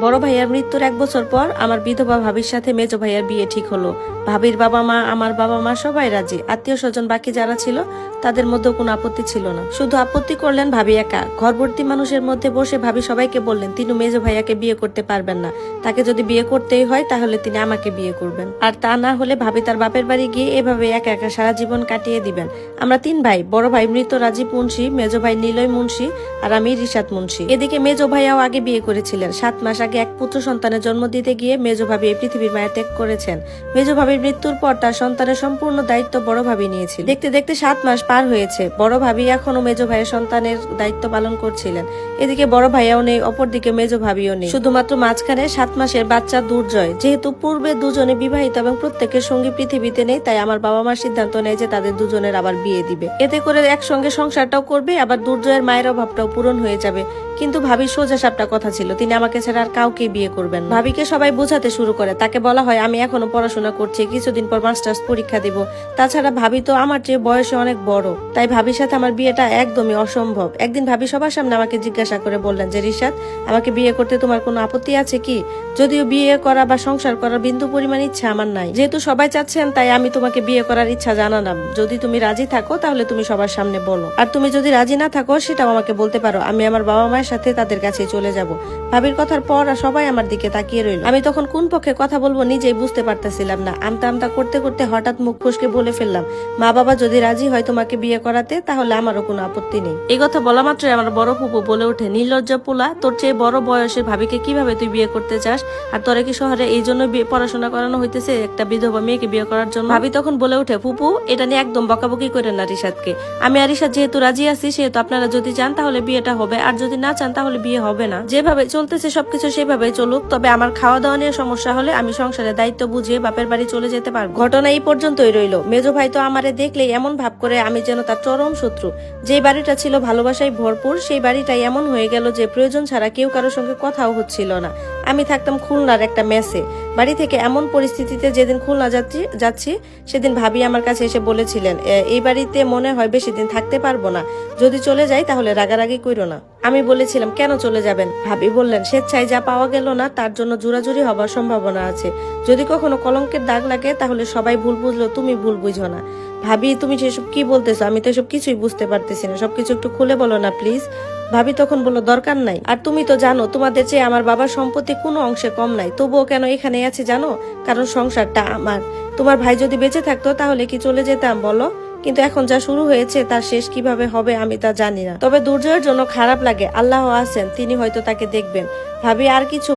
বড় ভাইয়ার মৃত্যুর 1 বছর পর আমার বিধবা ভাবির সাথে মেজো ভাইয়ার বিয়ে ঠিক হলো। ভাবির বাবা মা, আমার বাবা মা সবাই রাজি। আত্মীয় স্বজন বাকি যারা ছিল তাদের মধ্যে কোনো আপত্তি ছিল না। শুধু আপত্তি করলেন ভাবি একা। ঘরভর্তি মানুষের মধ্যে বসে ভাবি সবাইকে বললেন তিনি মেজো ভাইয়াকে বিয়ে করতে পারবেন না। তাকে যদি বিয়ে করতেই হয় তাহলে তিনি আমাকে বিয়ে করবেন, আর তা না হলে ভাবি তার বাপের বাড়ি গিয়ে এভাবে একা একা সারা জীবন কাটিয়ে দিবেন। আমরা 3 ভাই, বড় ভাই মৃত রাজীব মুন্সি, মেজো ভাই নিলয় মুন্সি আর আমি রিশাদ মুন্সি। এদিকে মেজো ভাইয়াও আগে বিয়ে করেছিলেন। 7 মাস আগে এক পুত্র সন্তানের জন্ম দিতে গিয়ে মেজো ভাবি এই পৃথিবীর মায়া ত্যাগ করেছেন। মেজো ভাবির মৃত্যুর পর তার সন্তানের সম্পূর্ণ দায়িত্ব বড় ভাবি নিয়েছিল। দেখতে দেখতে 7 মাস পার হয়েছে। বড় ভাবি এখনো মেজো ভাইয়ের সন্তানের দায়িত্ব পালন করছিলেন। এদিকে বড় ভাইয়াও নেই, অপরদিকে মেজো ভাবিও নেই। শুধুমাত্র মাঝখানে 7 মাসের বাচ্চা দুর্জয়। যেহেতু পূর্বে দুজনে বিবাহিত এবং প্রত্যেকের সঙ্গী পৃথিবীতে নেই, তাই আমার বাবা মার সিদ্ধান্ত নেয় যে তাদের দুজনের আবার বিয়ে দিবে। এতে করে একসঙ্গে সংসারটাও করবে, আবার দুর্জয়ের মায়ের অভাবটাও পূরণ হয়ে যাবে। কিন্তু ভাবির সোজা সাপটা কথা ছিল, তিনি আমাকে ছাড়া আর কাউকে বিয়ে করবেন না। ভাবিকে সবাই বোঝাতে শুরু করে। তাকে বলা হয় আমি এখনো পড়াশোনা করছি, কিছুদিন পর মাস্টার্স পরীক্ষা দিব। তাছাড়া ভাবি তো আমার চেয়ে বয়সে অনেক বড়, তাই ভাবির সাথে আমার বিয়েটা একদমই অসম্ভব। একদিন ভাবি সবার সামনে আমাকে জিজ্ঞাসা করে বললেন যে রিশাদ, আমাকে বিয়ে করতে তোমার কোনো আপত্তি আছে কি? যদিও বিয়ে করা বা সংসার করার বিন্দু পরিমাণ ইচ্ছা আমার নাই, যেহেতু সবাই চাচ্ছেন তাই আমি তোমাকে বিয়ে করার ইচ্ছা জানালাম। যদি তুমি রাজি থাকো তাহলে তুমি সবার সামনে বলো, আর তুমি যদি রাজি না থাকো সেটাও আমাকে বলতে পারো। আমি আমার বাবা মায়ের সাথে তাদের কাছে চলে যাব। ভাবির কথার পর আর সবাই আমার দিকে তাকিয়ে রইল। আমি তখন কোন পক্ষে কথা বলবো নিজেই বুঝতে পারতেছিলাম না। আমতা আমতা করতে করতে হঠাৎ মুখ ফসকে বলে ফেললাম, মা বাবা যদি রাজি হয় তোমাকে বিয়ে করাতে তাহলে আমারও কোনো আপত্তি নেই। এই কথা বলা মাত্রই আমার বড় ফুপু বলে ওঠে, নির্লজ্জ পোলা, তোর চেয়ে বড় বয়সের ভাবিকে কিভাবে তুই বিয়ে করতে চাস? আর তোরা কি শহরে এই জন্য পড়াশোনা করানো হইতেছে একটা বিধবা মেয়েকে বিয়ে করার জন্য? ভাবি তখন বলে ওঠে, ফুপু এটা নিয়ে একদম বকাবকি করেন না রিশাদকে। আমি আর রিশাদ যেহেতু রাজি আছি, সেহেতু আপনারা যদি চান তাহলে বিয়েটা হবে, আর যদি না চান তাহলে বিয়ে হবে না। যেভাবে চলতেছে সবকিছু সেভাবে চলুক, তবে আমার খাওয়া দাওয়া নিয়ে সমস্যা হলে আমি সংসারের দায়িত্ব বুঝিয়ে বাপের বাড়ি চলে যেতে পারবো। ঘটনা এই পর্যন্তই রইল। মেজো ভাই তো আমারে দেখলেই এমন ভাব করে আমি যেন তার চরম শত্রু। যে বাড়িটা ছিল ভালোবাসায় ভরপুর, সেই বাড়িটাই এমন হয়ে গেল যে প্রয়োজন ছাড়া কেউ কারোর সঙ্গে কথাও হচ্ছিল না। আমি থাকতাম খুলনার একটা মেসে। বাড়ি থেকে এমন পরিস্থিতিতে যেদিন খুলনা যাচ্ছি সেদিন ভাবি আমার কাছে এসে বলেছিলেন, এই বাড়িতে মনে হয় বেশি দিন থাকতে পারবো না, যদি চলে যাই তাহলে রাগারাগি কইরো না। আমি বলেছিলাম কেন চলে যাবেন? ভাবি বললেন, স্বেচ্ছায় যা পাওয়া গেল না তার জন্য জোরাজুরি হবার সম্ভাবনা আছে। যদি কখনো কলঙ্কের দাগ লাগে তাহলে সবাই ভুল বুঝলো, তুমি ভুল বুঝো না। ভাবি তুমি সেসব কি বলতেছো? আমি তো এসব কিছুই বুঝতে পারতেছি না, সবকিছু একটু খুলে বলো না প্লিজ। ভাবি তখন বললো, দরকার নাই। আর তুমি তো জানো তোমাদের চেয়ে আমার বাবার সম্পত্তি কোনো অংশে কম নাই, তবুও কেন এখানে আছি জানো? কারণ সংসারটা আমার। তোমার ভাই যদি বেঁচে থাকতো তাহলে কি চলে যেতাম বলো? কিন্তু এখন যা শুরু হয়েছে তার শেষ কিভাবে হবে আমি তা জানি না। তবে দুর্জয়ের জন্য খারাপ লাগে, আল্লাহ আছেন, তিনি হয়তো তাকে দেখবেন। ভাবি আর কিছু